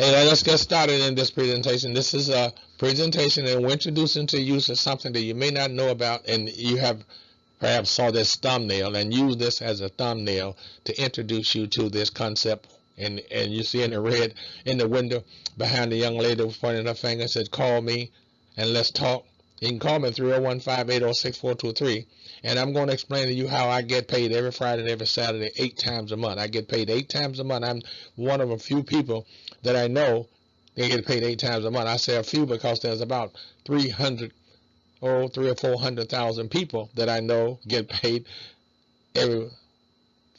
Hey, let's get started in this presentation. This is a presentation and we're introducing to you to something that you may not know about, and you have perhaps saw this thumbnail and use this as a thumbnail to introduce you to this concept. And you see in the red in the window behind the young lady pointing her finger, said, "Call me and let's talk." You can call me at 301-580-6423, and I'm going to explain to you how I get paid every Friday and every Saturday, 8 times a month. I get paid 8 times a month. I'm one of a few people that I know they get paid 8 times a month. I say a few because there's about 300 or 400,000 people that I know get paid every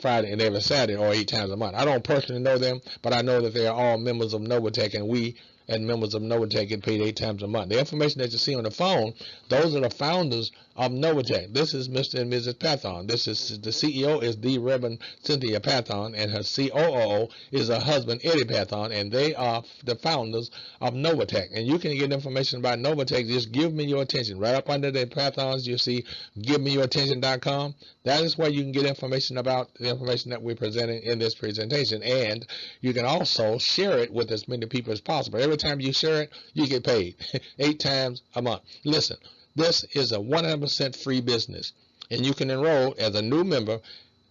Friday and every Saturday or 8 times a month. I don't personally know them, but I know that they are all members of Novatech, and we and members of Novatech get paid 8 times a month. The information that you see on the phone, those are the founders of Novatech. This is Mr. and Mrs. Pathon. This is the CEO is the Reverend Cynthia Pathon, and her COO is her husband Eddie Pathon, and they are the founders of Novatech. And you can get information about Novatech. Just give me your attention. Right up under the Pathons, you see GiveMeYourAttention.com. That is where you can get information about the information that we're presenting in this presentation, and you can also share it with as many people as possible. Every time you share it, you get paid 8 times a month. Listen, this is a 100% free business, and you can enroll as a new member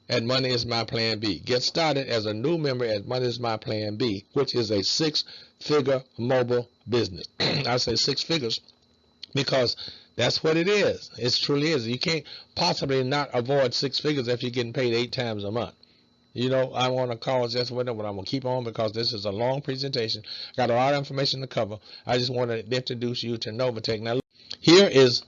at Money is My Plan B. Get started as a new member at Money is My Plan B, which is a six-figure mobile business. I say six figures because that's what it is. It truly is. You can't possibly not avoid six figures if you're getting paid 8 times a month. You know, I want to call just with it, but I'm going to keep on because this is a long presentation. Got a lot of information to cover. I just want to introduce you to Novatech. Now, here is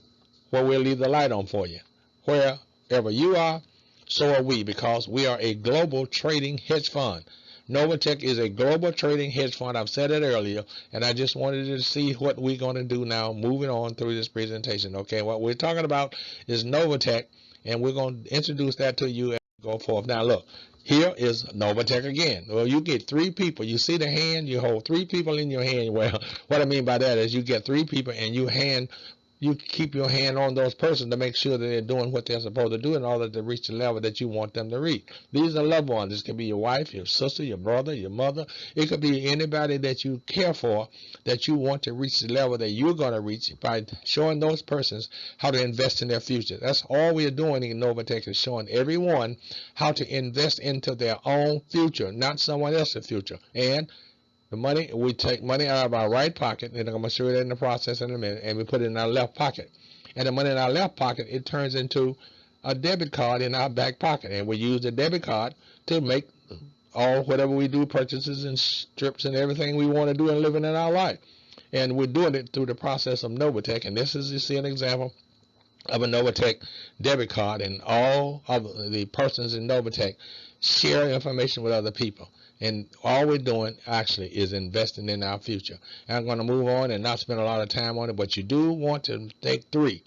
where we'll leave the light on for you. Wherever you are, so are we, because we are a global trading hedge fund. Novatech is a global trading hedge fund. I've said it earlier, and I just wanted you to see what we're going to do now, moving on through this presentation. Okay, what we're talking about is Novatech, and we're going to introduce that to you and go forth. Now, look, here is Novatech again. Well, you get three people. You see the hand, you hold three people in your hand. Well, what I mean by that is you get three people and you keep your hand on those persons to make sure that they're doing what they're supposed to do in order to reach the level that you want them to reach. These are loved ones. This could be your wife, your sister, your brother, your mother. It could be anybody that you care for that you want to reach the level that you're going to reach by showing those persons how to invest in their future. That's all we're doing in Novatech, is showing everyone how to invest into their own future, not someone else's future. And the money, we take money out of our right pocket, and I'm going to show you that in the process in a minute, and we put it in our left pocket. And the money in our left pocket, it turns into a debit card in our back pocket, and we use the debit card to make all whatever we do, purchases and strips and everything we want to do and living in our life. And we're doing it through the process of Novatech, and this is, you see, an example of a Novatech debit card, and all of the persons in Novatech share information with other people. And all we're doing actually is investing in our future. And I'm going to move on and not spend a lot of time on it, but you do want to think three.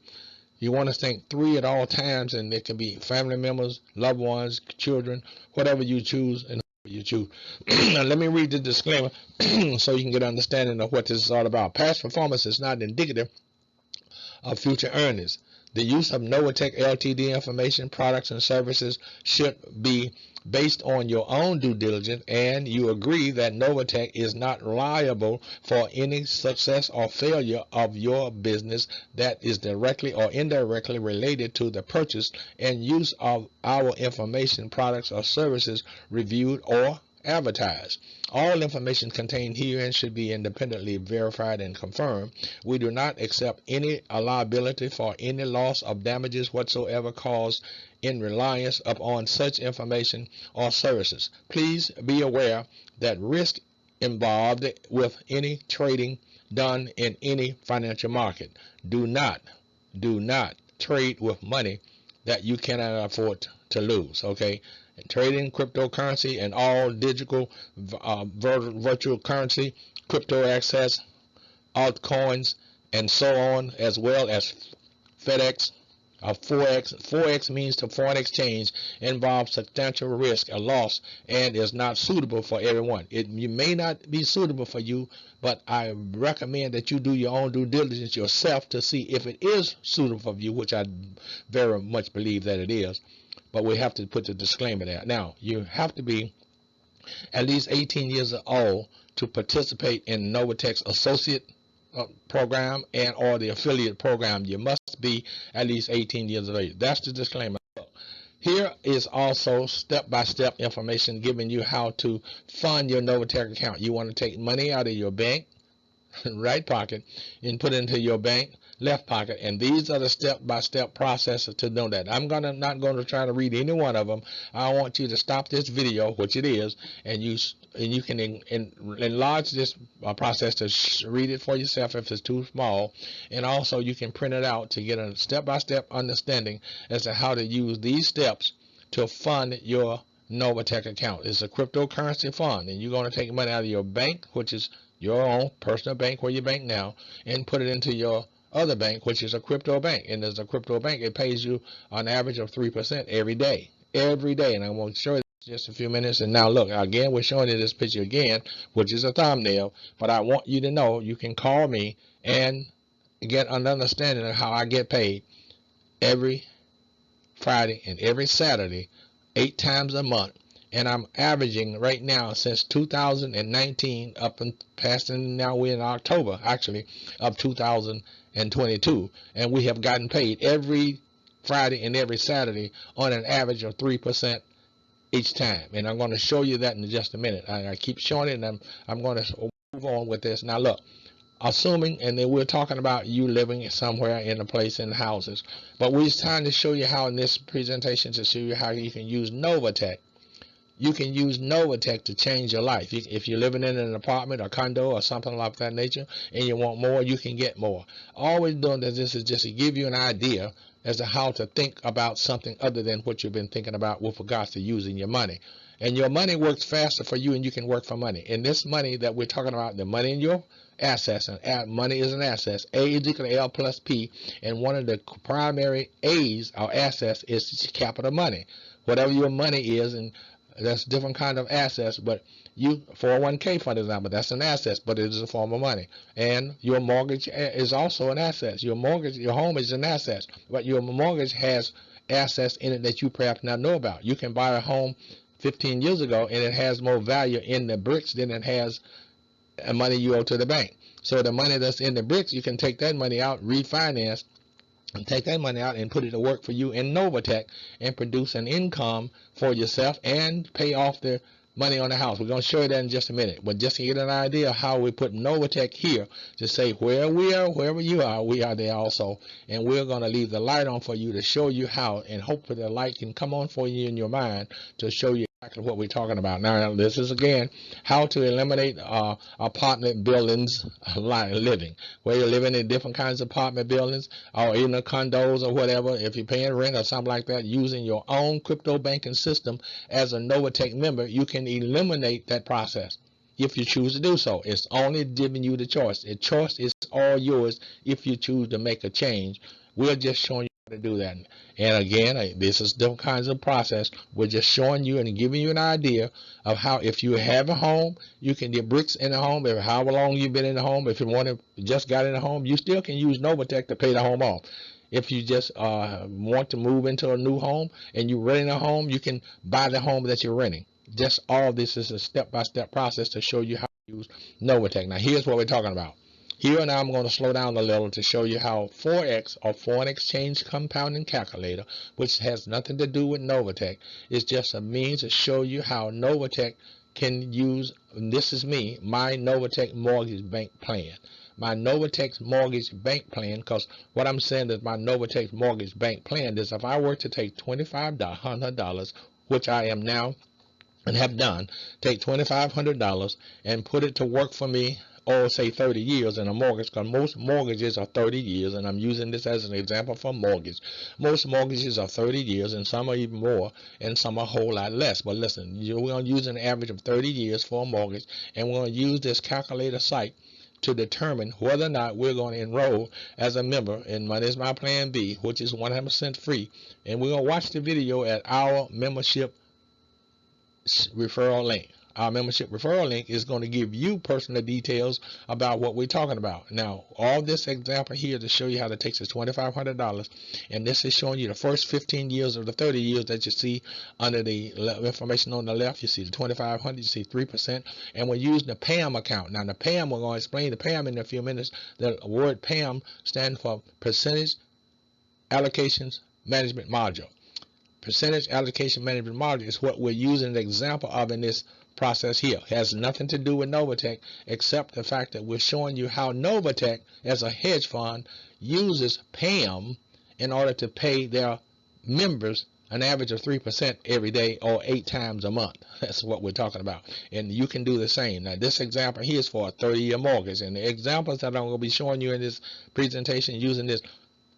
You want to think three at all times, and it can be family members, loved ones, children, whatever you choose and you choose. Now, let me read the disclaimer so you can get an understanding of what this is all about. Past performance is not indicative of future earnings. The use of Novatech Ltd information, products, and services should be based on your own due diligence, and you agree that Novatech is not liable for any success or failure of your business that is directly or indirectly related to the purchase and use of our information, products, or services reviewed or advertised. All information contained herein should be independently verified and confirmed. We do not accept any liability for any loss of damages whatsoever caused in reliance upon such information or services. Please be aware that risk involved with any trading done in any financial market. Do not trade with money that you cannot afford to lose, okay? Trading cryptocurrency and all digital virtual currency, crypto assets, altcoins, and so on, as well as FedEx, Forex. Forex means to foreign exchange, involves substantial risk or loss, and is not suitable for everyone. It may not be suitable for you, but I recommend that you do your own due diligence yourself to see if it is suitable for you, which I very much believe that it is. But we have to put the disclaimer there. Now, you have to be at least 18 years old to participate in Novatech's associate program and or the affiliate program, you must be at least 18 years of age. That's the disclaimer. Here is also step-by-step information giving you how to fund your Novatech account. You want to take money out of your bank right pocket and put it into your bank left pocket, and these are the step-by-step processes to know that. I'm not going to try to read any one of them. I want you to stop this video, which it is, and you can enlarge this process to read it for yourself if it's too small, and also you can print it out to get a step-by-step understanding as to how to use these steps to fund your Novatech account. It's a cryptocurrency fund, and you're going to take money out of your bank, which is your own personal bank where you bank now, and put it into your other bank, which is a crypto bank. And as a crypto bank, it pays you an average of 3% every day. And I'm going to show you just a few minutes. And now look, again, we're showing you this picture again, which is a thumbnail, but I want you to know you can call me and get an understanding of how I get paid every Friday and every Saturday, 8 times a month. And I'm averaging right now since 2019 up and past, and now we're in October actually of 2022, and we have gotten paid every Friday and every Saturday on an average of 3% each time. And I'm going to show you that in just a minute. I keep showing it, and I'm going to move on with this. Now look, assuming, and then we're talking about you living somewhere in a place in houses, but we're trying to show you how in this presentation to show you how you can use Novatech. You can use Novatech to change your life. If you're living in an apartment or condo or something like that nature and you want more, you can get more. All we're doing is this is just to give you an idea as to how to think about something other than what you've been thinking about with regards to using your money. And your money works faster for you, and you can work for money. And this money that we're talking about, the money in your assets, and money is an asset. A is equal to L plus P, and one of the primary A's or assets is capital money. Whatever your money is, and that's different kind of assets, but you 401k, for example, that's an asset, but it is a form of money. And your mortgage is also an asset. Your mortgage, your home is an asset, but your mortgage has assets in it that you perhaps not know about. You can buy a home 15 years ago and it has more value in the bricks than it has money you owe to the bank. So the money that's in the bricks, you can take that money out, refinance, and take that money out and put it to work for you in Novatech and produce an income for yourself and pay off the money on the house. We're going to show you that in just a minute, but just to get an idea of how we put Novatech here to say where we are, wherever you are, we are there also. And we're going to leave the light on for you to show you how, and hopefully the light can come on for you in your mind to show you exactly what we're talking about. Now, this is again how to eliminate apartment buildings living, where you're living in different kinds of apartment buildings or in the condos or whatever. If you're paying rent or something like that, using your own crypto banking system as a Novatech member, you can eliminate that process if you choose to do so. It's only giving you the choice. The choice is all yours if you choose to make a change. We're just showing you how to do that. And again, this is different kinds of process. We're just showing you and giving you an idea of how, if you have a home, you can get bricks in the home. If however long you've been in the home, if you want to just got in the home, you still can use Novatech to pay the home off. If you just want to move into a new home and you're renting a home, you can buy the home that you're renting. Just all this is a step-by-step process to show you how to use Novatech. Now, here's what we're talking about. Here now I'm going to slow down a little to show you how Forex, or foreign exchange compounding calculator, which has nothing to do with Novatech, is just a means to show you how Novatech can use, and this is me, my Novatech mortgage bank plan. My Novatech mortgage bank plan, because what I'm saying is my Novatech mortgage bank plan is if I were to take $2,500, which I am now and have done, take $2,500 and put it to work for me, or say 30 years in a mortgage, because most mortgages are 30 years, and I'm using this as an example for mortgage. Most mortgages are 30 years, and some are even more, and some are a whole lot less. But listen, we're going to use an average of 30 years for a mortgage, and we're going to use this calculator site to determine whether or not we're going to enroll as a member in Money is My Plan B, which is 100% free. And we're going to watch the video at our membership referral link. our membership referral link is going to give you personal details about what we're talking about. Now, all this example here to show you how to take this $2,500, and this is showing you the first 15 years of the 30 years that you see under the information on the left. You see the 2,500, you see 3%, and we're using the PAM account. Now, the PAM, we're going to explain the PAM in a few minutes. The word PAM stands for Percentage Allocations Management Module. Percentage allocation management module is what we're using an example of in this process here. It has nothing to do with Novatech except the fact that we're showing you how Novatech as a hedge fund uses PAM in order to pay their members an average of 3% every day or 8 times a month. That's what we're talking about. And you can do the same. Now this example here is for a 30-year mortgage, and the examples that I'm going to be showing you in this presentation using this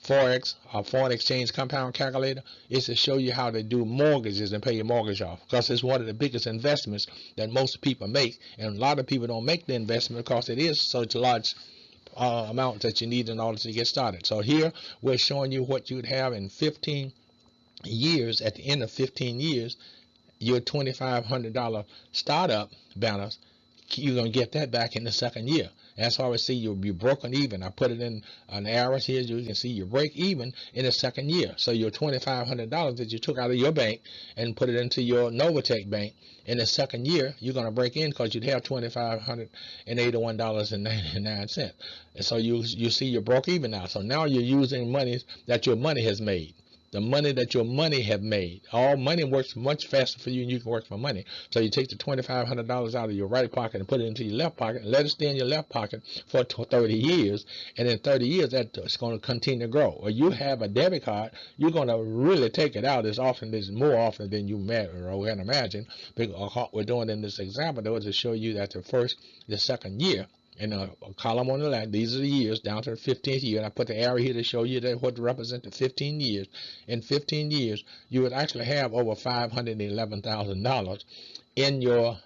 Forex or foreign exchange compound calculator is to show you how to do mortgages and pay your mortgage off, because it's one of the biggest investments that most people make, and a lot of people don't make the investment because it is such a large amount that you need in order to get started. So here we're showing you what you'd have in 15 years. At the end of 15 years, your $2,500 startup balance, you're going to get that back in the second year. That's why we see you'll be broken even. I put it in an arrow here. You can see you break even in the second year. So your $2,500 that you took out of your bank and put it into your Novatech bank, in the second year, you're going to break in because you'd have $2,581.99. And so you see you broke even now. So now you're using money that your money has made. The money that your money have made. All money works much faster for you, and you can work for money. So you take the $2,500 out of your right pocket and put it into your left pocket, and let it stay in your left pocket for 30 years. And in 30 years, that's going to continue to grow. Or you have a debit card, you're going to really take it out as more often than you can imagine. Because what we're doing in this example, though, is to show you that the second year, and a column on the left, these are the years down to the 15th year, and I put the arrow here to show you that what represent the 15 years. In 15 years, you would actually have over $511,000 in your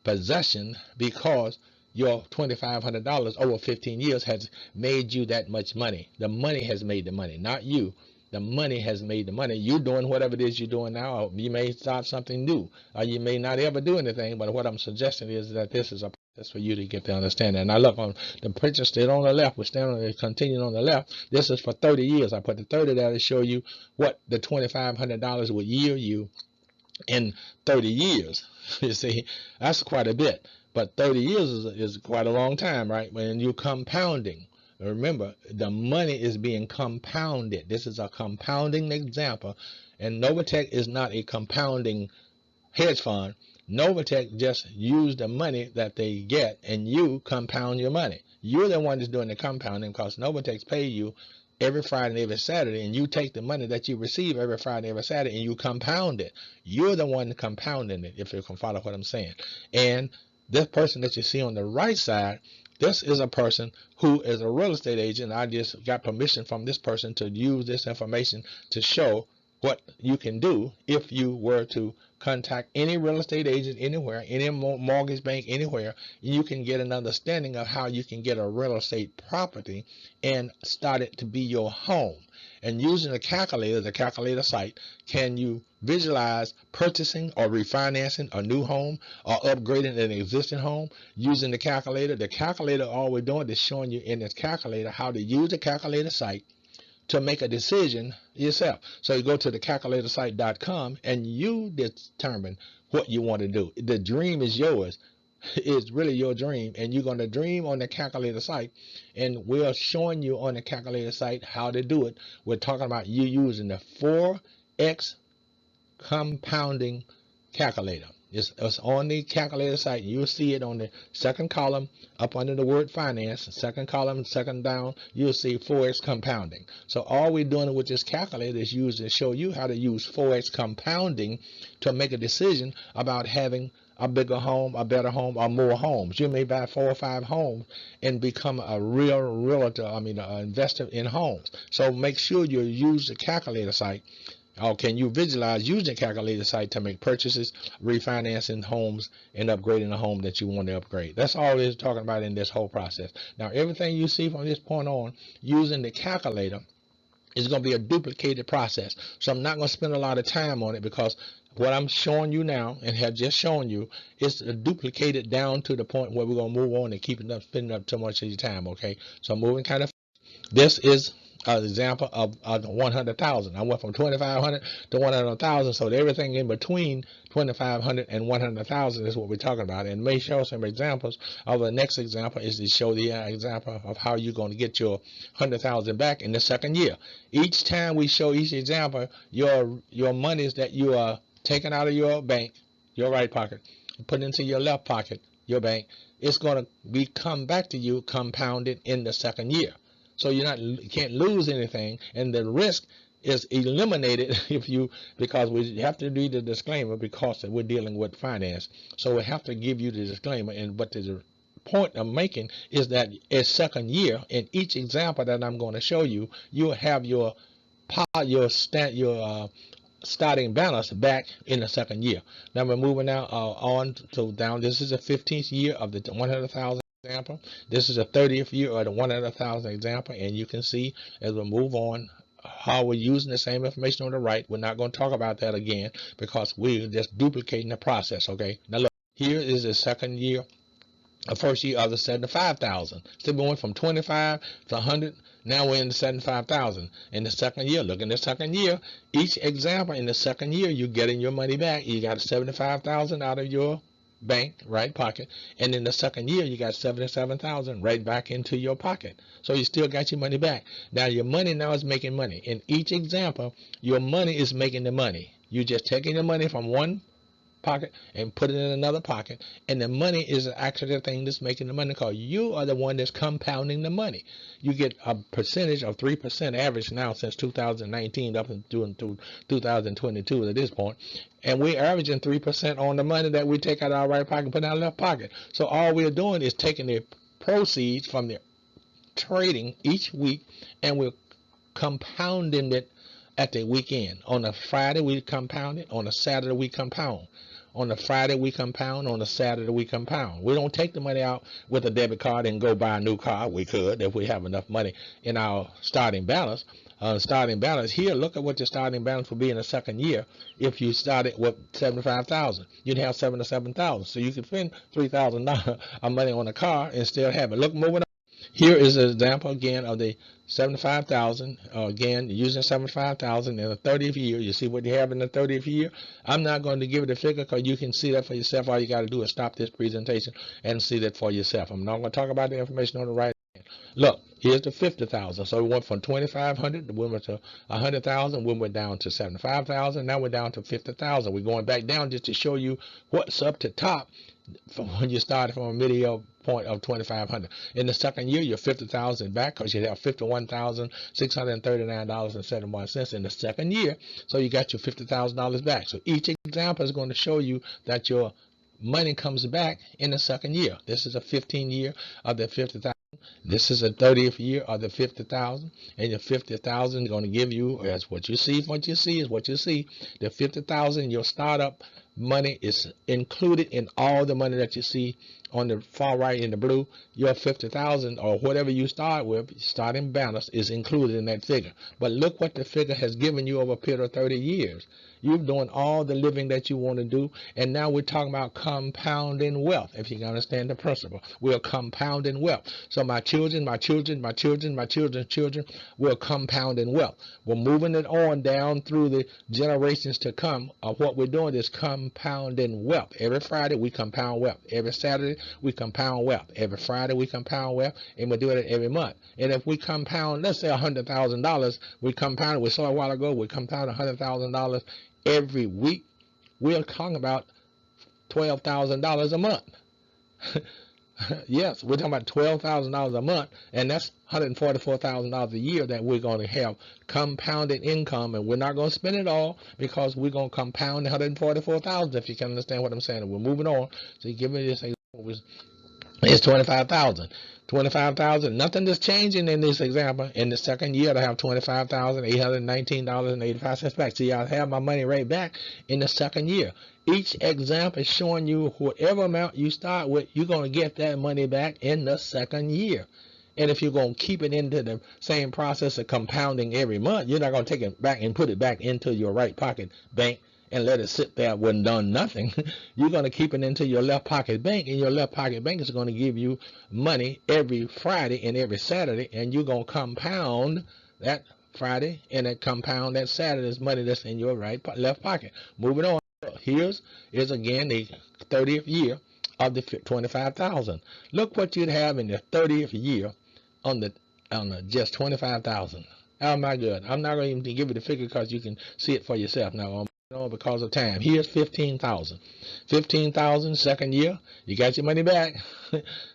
possession, because your $2,500 over 15 years has made you that much money. The money has made the money, not you. The money has made the money. You're doing whatever it is you're doing now. You may start something new, or you may not ever do anything, but what I'm suggesting is that this is a process for you to get to understand that. And I look on the picture still on the left. We're standing continuing on the left. This is for 30 years. I put the 30 there to show you what the $2,500 would yield you in 30 years. You see, that's quite a bit. But 30 years is quite a long time, right? When you're compounding. Remember, the money is being compounded. This is a compounding example. And Novatech is not a compounding hedge fund. Novatech just use the money that they get, and you compound your money. You're the one that's doing the compounding, because Novatech pay you every Friday and every Saturday, and you take the money that you receive every Friday and every Saturday and you compound it. You're the one compounding it, if you can follow what I'm saying. And this person that you see on the right side, this is a person who is a real estate agent. I just got permission from this person to use this information to show what you can do if you were to contact any real estate agent anywhere, any mortgage bank anywhere. You can get an understanding of how you can get a real estate property and start it to be your home. And using a calculator, the calculator site, can you visualize purchasing or refinancing a new home or upgrading an existing home using the calculator? The calculator, all we're doing is showing you in this calculator how to use the calculator site to make a decision yourself. So you go to the calculatorsite.com and you determine what you want to do. The dream is yours. It's really your dream, and you're going to dream on the calculator site, and we're showing you on the calculator site how to do it. We're talking about you using the Forex compounding calculator. It's on the calculator site. You'll see it on the second column up under the word finance. Second column, second down, you'll see Forex compounding. So all we're doing with this calculator is to show you how to use Forex compounding to make a decision about having a bigger home, a better home, or more homes. You may buy 4 or 5 homes and become a real realtor, an investor in homes. So make sure you use the calculator site. Or can you visualize using the calculator site to make purchases, refinancing homes, and upgrading a home that you want to upgrade? That's all it's talking about in this whole process. Now, everything you see from this point on, using the calculator It's going to be a duplicated process. So I'm not going to spend a lot of time on it, because what I'm showing you now and have just shown you is duplicated down to the point where we're going to move on and keep it up, spending up too much of your time. Okay, so I'm moving kind of. This is an example of 100,000. I went from 2,500 to 100,000. So everything in between 2,500 and 100,000 is what we're talking about. And may show some examples. Of the next example is to show the example of how you're going to get your 100,000 back in the second year. Each time we show each example, your monies that you are taking out of your bank, your right pocket, put into your left pocket, your bank, it's going to come back to you compounded in the second year. So you can't lose anything, and the risk is eliminated because we have to do the disclaimer, because we're dealing with finance. So we have to give you the disclaimer. But the point I'm making is that a second year, in each example that I'm going to show you, you'll have your starting balance back in the second year. Now we're moving now on to down. This is the 15th year of the 100,000 example. This is the 30th year of the 100,000 example, and you can see as we move on how we're using the same information on the right. We're not going to talk about that again, because we're just duplicating the process. Okay, now look, here is the second year, the first year of the 75,000. So we went from 25 to 100. Now we're in the 75,000 in the second year. Look, in the second year, each example in the second year, you're getting your money back. You got 75,000 out of your bank right pocket, and in the second year you got 77,000 right back into your pocket. So you still got your money back. Now your money now is making money. In each example, your money is making the money. You're just taking the money from one pocket and put it in another pocket, and the money is actually the thing that's making the money, because you are the one that's compounding the money. You get a percentage of 3% average now since 2019 up into 2022 at this point, and we're averaging 3% on the money that we take out of our right pocket and put in our left pocket. So all we're doing is taking the proceeds from the trading each week, and we're compounding it at the weekend. On a Friday we compound it, on a Saturday we compound. On a Friday we compound, on a Saturday we compound. We don't take the money out with a debit card and go buy a new car. We could if we have enough money in our starting balance. Starting balance here, look at what your starting balance will be in the second year. If you started with 75,000, you'd have 77,000. So you could spend $3,000 of money on a car and still have it. Look, moving on. Here is an example again of the 75,000. Again, using 75,000 in the 30th year. You see what you have in the 30th year. I'm not going to give it a figure, because you can see that for yourself. All you got to do is stop this presentation and see that for yourself. I'm not going to talk about the information on the right. Look, here's the 50,000. So we went from 2,500, we went to 100,000, we went down to 75,000. Now we're down to 50,000. We're going back down just to show you what's up to top from when you started from a middle point of 2,500. In the second year, you're 50,000 back, because you have $51,639.71 in the second year. So you got your $50,000 back. So each example is going to show you that your money comes back in the second year. This is a 15th year of the 50,000. This is a 30th year of the 50,000, and your 50,000 is going to give you, as what you see. What you see is what you see. The 50,000, your startup money is included in all the money that you see on the far right in the blue. Your 50,000 or whatever you start with, starting balance, is included in that figure. But look what the figure has given you over a period of 30 years. You're doing all the living that you want to do, and now we're talking about compounding wealth. If you can understand the principle, we're compounding wealth. So my children, my children, my children, my children's children, we're compounding wealth. We're moving it on down through the generations to come. What we're doing is compounding wealth. Every Friday we compound wealth. Every Saturday we compound wealth. Every Friday we compound wealth, and we're doing it every month. And if we compound, let's say $100,000, we compounded. We saw a while ago, we compound $100,000 every week. We're talking about $12,000 a month. Yes, we're talking about $12,000 a month, and that's $144,000 a year that we're going to have compounded income, and we're not going to spend it all, because we're going to compound $144,000. If you can understand what I'm saying, we're moving on. So you give me this example. It's 25,000. 25,000. Nothing is changing in this example. In the second year, I have $25,819.85 back. See, I have my money right back in the second year. Each example is showing you whatever amount you start with, you're going to get that money back in the second year. And if you're going to keep it into the same process of compounding every month, you're not going to take it back and put it back into your right pocket bank and let it sit there when done nothing. You're going to keep it into your left pocket bank, and your left pocket bank is going to give you money every Friday and every Saturday, and you're going to compound that Friday and then compound that Saturday's money that's in your left pocket. Moving on. Here's is again the 30th year of the 25,000. Look what you'd have in the 30th year on the just 25,000. Oh my God! I'm not going to even give you the figure because you can see it for yourself now. Because of time. Here's 15,000. 15,000 second year. You got your money back.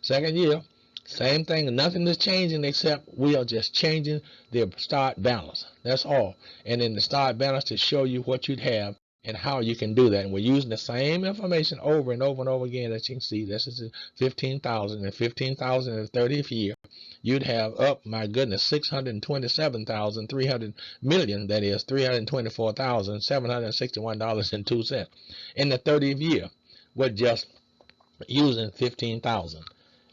Second year. Same thing. Nothing is changing except we are just changing the start balance. That's all. And in the start balance to show you what you'd have and how you can do that. And we're using the same information over and over and over again that you can see. This is 15,000 and 15,000 in the 30th year. You'd have my goodness, 627,300 million, that is $324,761.02 in the 30th year with just using 15,000.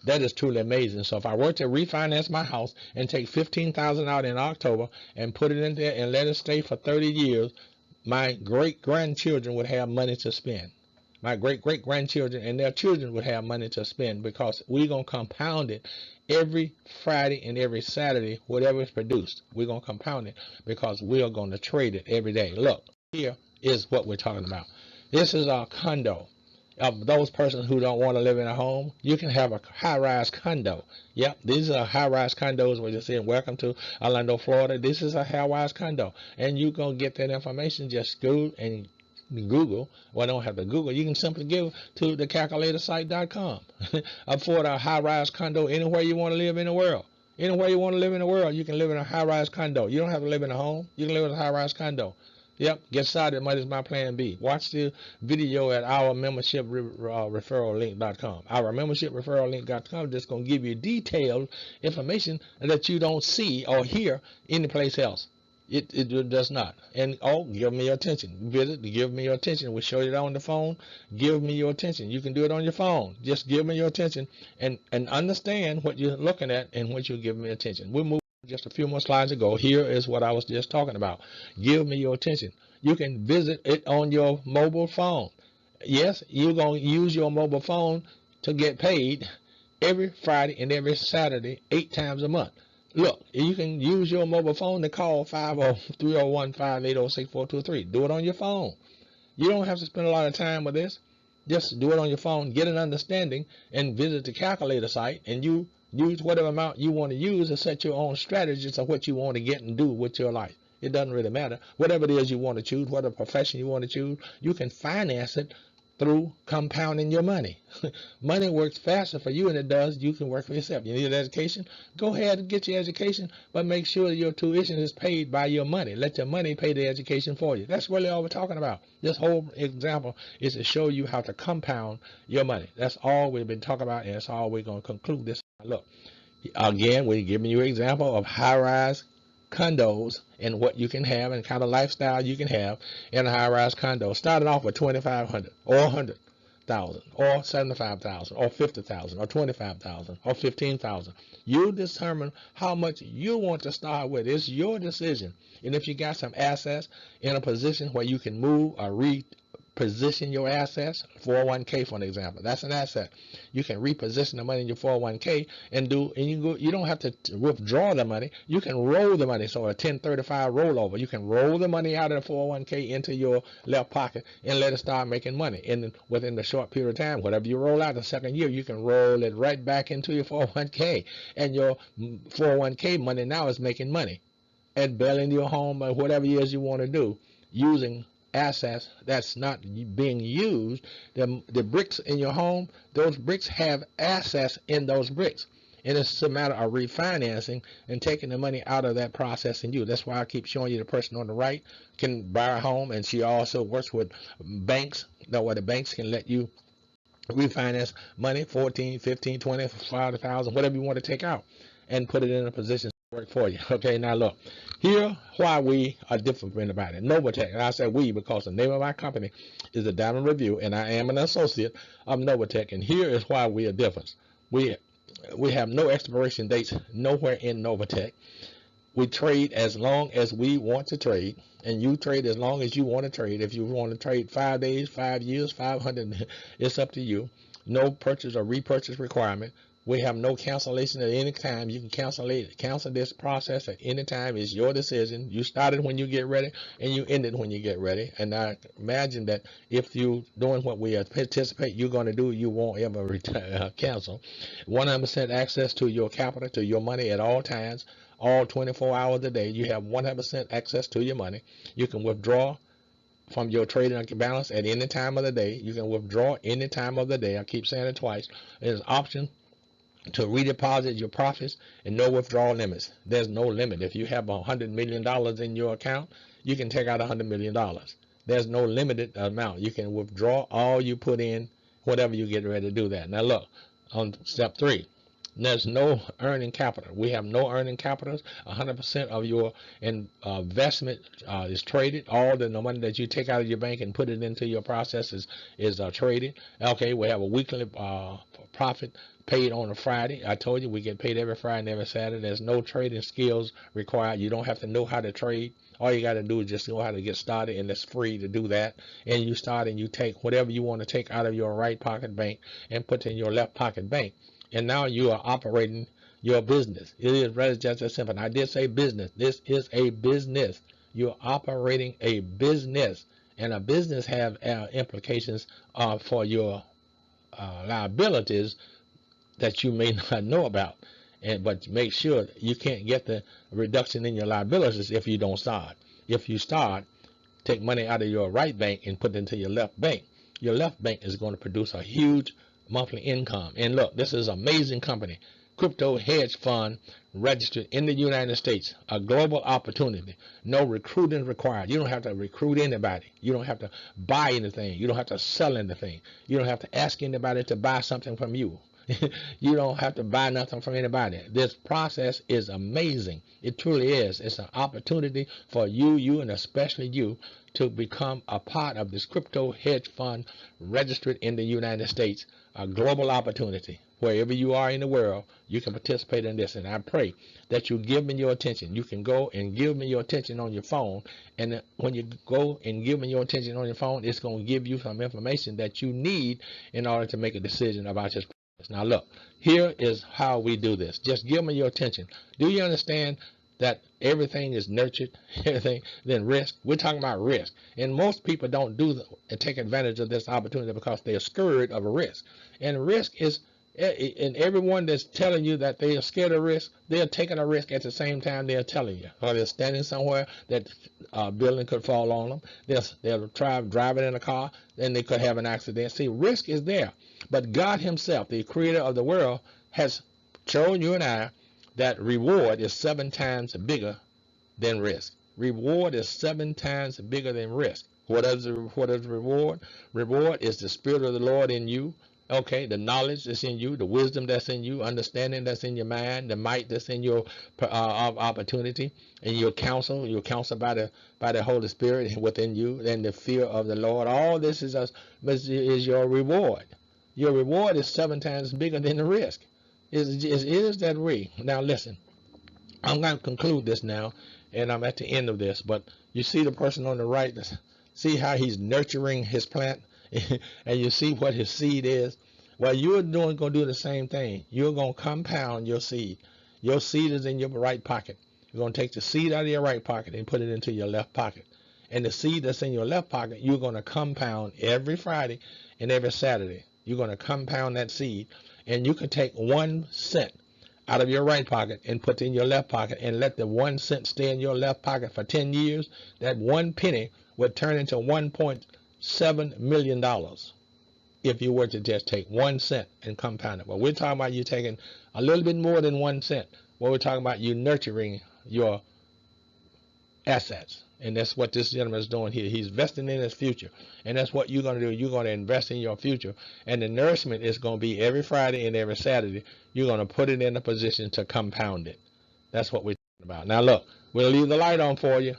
That is truly amazing. So if I were to refinance my house and take 15,000 out in October and put it in there and let it stay for 30 years, my great-grandchildren would have money to spend. My great-great-grandchildren and their children would have money to spend because we're going to compound it every Friday and every Saturday, whatever is produced. We're going to compound it because we are going to trade it every day. Look, here is what we're talking about. This is our condo. Of those persons who don't want to live in a home, you can have a high-rise condo. Yep, these are high-rise condos. We're just saying, welcome to Orlando, Florida. This is a high-rise condo. And you're going to get that information. Just go and Google. Well, I don't have to Google. You can simply go to the calculatorsite.com. Afford a high-rise condo anywhere you want to live in the world. Anywhere you want to live in the world, you can live in a high-rise condo. You don't have to live in a home. You can live in a high-rise condo. Yep, get started. Money is my plan B. Watch the video at our membership referral link.com. Our membership referral link.com is going to give you detailed information that you don't see or hear anyplace else. It does not. And give me your attention. Visit, give me your attention. We show you that on the phone. Give me your attention. You can do it on your phone. Just give me your attention and understand what you're looking at and what you're giving me attention. We'll move just a few more slides ago. Here is what I was just talking about. Give me your attention. You can visit it on your mobile phone. Yes, you're going to use your mobile phone to get paid every Friday and every Saturday, 8 times a month. Look, you can use your mobile phone to call 50301580643. Do it on your phone. You don't have to spend a lot of time with this. Just do it on your phone, get an understanding, and visit the calculator site, and you use whatever amount you want to use to set your own strategies of what you want to get and do with your life. It doesn't really matter. Whatever it is you want to choose, whatever profession you want to choose, you can finance it through compounding your money. Money works faster for you than it does you can work for yourself. You need an education? Go ahead and get your education, but make sure your tuition is paid by your money. Let your money pay the education for you. That's really all we're talking about. This whole example is to show you how to compound your money. That's all we've been talking about, and that's all we're going to conclude this. Look, again, we're giving you an example of high-rise condos and what you can have and kind of lifestyle you can have in a high-rise condo. Starting off with 2,500 or 100,000 or 75,000 or 50,000 or 25,000 or 15,000. You determine how much you want to start with. It's your decision. And if you got some assets in a position where you can move or reposition your assets, 401k for an example, that's an asset. You can reposition the money in your 401k and you don't have to withdraw the money. You can roll the money. So a 1035 rollover, you can roll the money out of the 401k into your left pocket and let it start making money. And within the short period of time, whatever you roll out the second year, you can roll it right back into your 401k, and your 401k money now is making money and bailing your home or whatever it is you want to do using assets that's not being used. The bricks in your home, those bricks have assets in those bricks, and it's a matter of refinancing and taking the money out of that process and you. That's why I keep showing you the person on the right can buy a home, and she also works with banks, where the banks can let you refinance money, 14, 15, 20, 5,000, whatever you want to take out, and put it in a position to work for you. Okay, now look, here why we are different about it. Novatech, and I say we because the name of my company is the Diamond Review, and I am an associate of Novatech, and here is why we are different. We have no expiration dates nowhere in Novatech. We trade as long as we want to trade, and you trade as long as you want to trade. If you want to trade 5 days, 5 years, 500, it's up to you. No purchase or repurchase requirement. We have no cancellation at any time. You can cancel this process at any time. It's your decision. You start it when you get ready, and you end it when you get ready. And I imagine that if you doing what we anticipate you're going to do, you won't ever cancel. 100% access to your capital, to your money at all times, all 24 hours a day. You have 100% access to your money. You can withdraw from your trading balance at any time of the day. You can withdraw any time of the day. I keep saying it twice. There's an option to redeposit your profits and no withdrawal limits. There's no limit. If you have $100 million in your account, you can take out $100 million. There's no limited amount. You can withdraw all you put in, whatever you get ready to do that. Now look, on step 3, there's no earning capital. We have no earning capital. 100% of your investment is traded. All the money that you take out of your bank and put it into your process is traded. Okay, we have a weekly profit paid on a Friday. I told you we get paid every Friday and every Saturday. There's no trading skills required. You don't have to know how to trade. All you got to do is just know how to get started, and it's free to do that. And you start and you take whatever you want to take out of your right pocket bank and put in your left pocket bank. And now you are operating your business. It is rather just as simple. I did say business. This is a business. You're operating a business, and a business have implications for your liabilities that you may not know about. But make sure you can't get the reduction in your liabilities if you don't start. If you start, take money out of your right bank and put it into your left bank. Your left bank is going to produce a huge monthly income. And look, this is an amazing company. Crypto hedge fund registered in the United States. A global opportunity. No recruiting required. You don't have to recruit anybody. You don't have to buy anything. You don't have to sell anything. You don't have to ask anybody to buy something from you. You don't have to buy nothing from anybody. This process is amazing. It truly is. It's an opportunity for you and especially you to become a part of this crypto hedge fund registered in the United States. A global opportunity. Wherever you are in the world, you can participate in this. And I pray that you give me your attention. You can go and give me your attention on your phone. And when you go and give me your attention on your phone, it's going to give you some information that you need in order to make a decision about this. Now look, here is how we do this. Just give me your attention. Do you understand that everything is nurtured, everything, then risk? We're talking about risk. And most people don't and take advantage of this opportunity because they're scared of a risk. And risk is, and everyone that's telling you that they are scared of risk, they're taking a risk at the same time they're telling you. Or they're standing somewhere that a building could fall on them. They'll try driving in a car, then they could have an accident. See, risk is there. But God himself, the creator of the world, has shown you and I that reward is 7 times bigger than risk. Reward is 7 times bigger than risk. What is reward? Reward is the Spirit of the Lord in you. Okay, the knowledge that's in you, the wisdom that's in you, understanding that's in your mind, the might that's in your opportunity, and your counsel by the Holy Spirit within you, and the fear of the Lord. All this is your reward. Your reward is 7 times bigger than the risk. It is that way. Now listen, I'm going to conclude this now, and I'm at the end of this. But you see the person on the right, see how he's nurturing his plant, and you see what his seed is. Well, you're going to do the same thing. You're going to compound your seed. Your seed is in your right pocket. You're going to take the seed out of your right pocket and put it into your left pocket. And the seed that's in your left pocket, you're going to compound every Friday and every Saturday. You're going to compound that seed, and you can take 1 cent out of your right pocket and put it in your left pocket and let the 1 cent stay in your left pocket for 10 years. That 1 penny would turn into $1.7 million if you were to just take 1 cent and compound it. Well, we're talking about you taking a little bit more than 1 cent. Well, we're talking about you nurturing your assets. And that's what this gentleman is doing here. He's investing in his future. And that's what you're going to do. You're going to invest in your future. And the nourishment is going to be every Friday and every Saturday. You're going to put it in a position to compound it. That's what we're talking about. Now look, we'll leave the light on for you.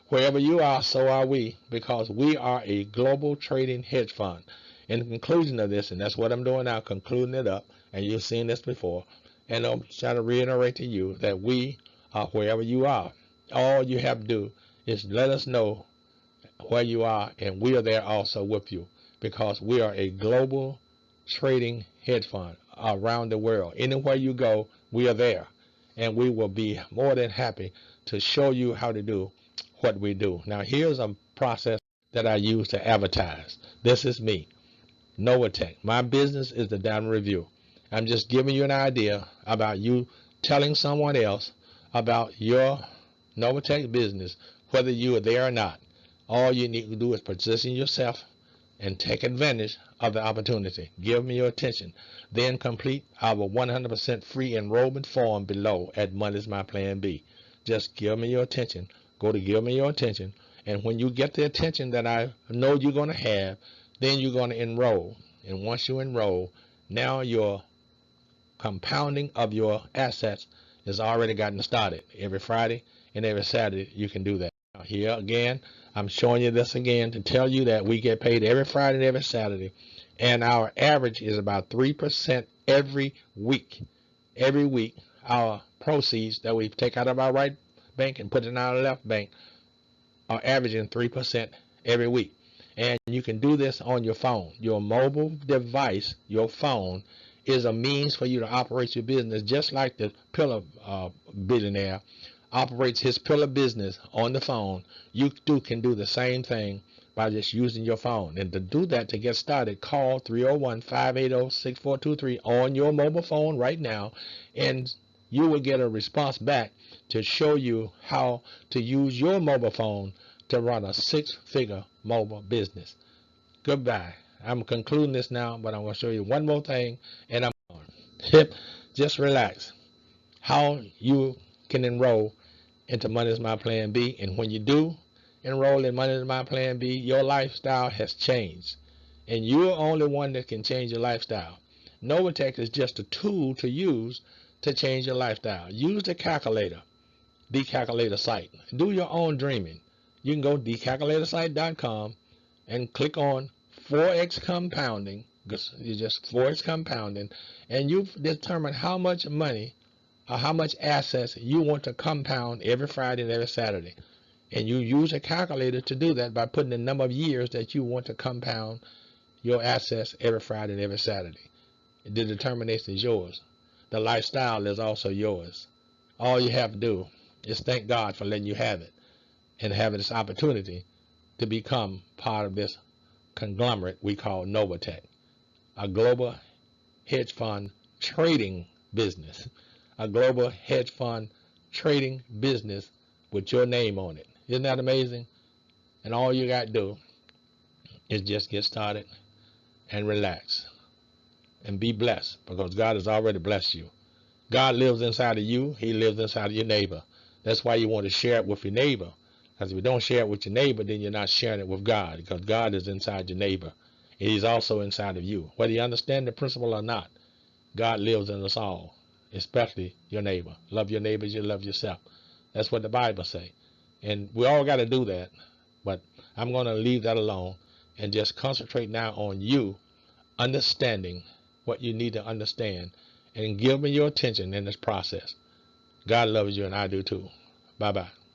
Wherever you are, so are we. Because we are a global trading hedge fund. In the conclusion of this, and that's what I'm doing now, concluding it up, and you've seen this before. And I'm trying to reiterate to you that we are wherever you are. All you have to do is let us know where you are, and we are there also with you, because we are a global trading hedge fund around the world. Anywhere you go, we are there, and we will be more than happy to show you how to do what we do. Now, here's a process that I use to advertise. This is me, Novatech. My business is the Diamond Review. I'm just giving you an idea about you telling someone else about your Novatech business, whether you are there or not. All you need to do is position yourself and take advantage of the opportunity. Give me your attention. Then complete our 100% free enrollment form below at Money's My Plan B. Just give me your attention. Go to give me your attention. And when you get the attention that I know you're going to have, then you're going to enroll. And once you enroll, now your compounding of your assets has already gotten started. Every Friday and every Saturday, you can do that. Now, here again, I'm showing you this again to tell you that we get paid every Friday and every Saturday, and our average is about 3% every week. Every week, our proceeds that we take out of our right bank and put in our left bank are averaging 3% every week. And you can do this on your phone. Your mobile device, your phone, is a means for you to operate your business, just like the pillar billionaire operates his pillar business on the phone. You too can do the same thing by just using your phone. And to do that, to get started, call 301-580-6423 on your mobile phone right now, and you will get a response back to show you how to use your mobile phone to run a six-figure mobile business. Goodbye. I'm concluding this now, but I'm going to show you one more thing, and I'm on. Just relax. How you can enroll into Money's My Plan B, and when you do enroll in Money's My Plan B, your lifestyle has changed, and you're the only one that can change your lifestyle. Novatech is just a tool to use to change your lifestyle. Use the calculator, the calculator site. Do your own dreaming. You can go to thecalculatorsite.com and click on Forex compounding. You just Forex compounding, and you determine how much money or how much assets you want to compound every Friday and every Saturday. And you use a calculator to do that by putting the number of years that you want to compound your assets every Friday and every Saturday. The determination is yours. The lifestyle is also yours. All you have to do is thank God for letting you have it and having this opportunity to become part of this conglomerate we call Novatech, a global hedge fund trading business. A global hedge fund trading business with your name on it. Isn't that amazing? And all you got to do is just get started and relax and be blessed, because God has already blessed you. God lives inside of you. He lives inside of your neighbor. That's why you want to share it with your neighbor, because if you don't share it with your neighbor, then you're not sharing it with God, because God is inside your neighbor. And He's also inside of you. Whether you understand the principle or not, God lives in us all, especially your neighbor. Love your neighbor as you love yourself. That's what the Bible say. And we all got to do that. But I'm going to leave that alone and just concentrate now on you understanding what you need to understand, and give me your attention in this process. God loves you, and I do too. Bye-bye.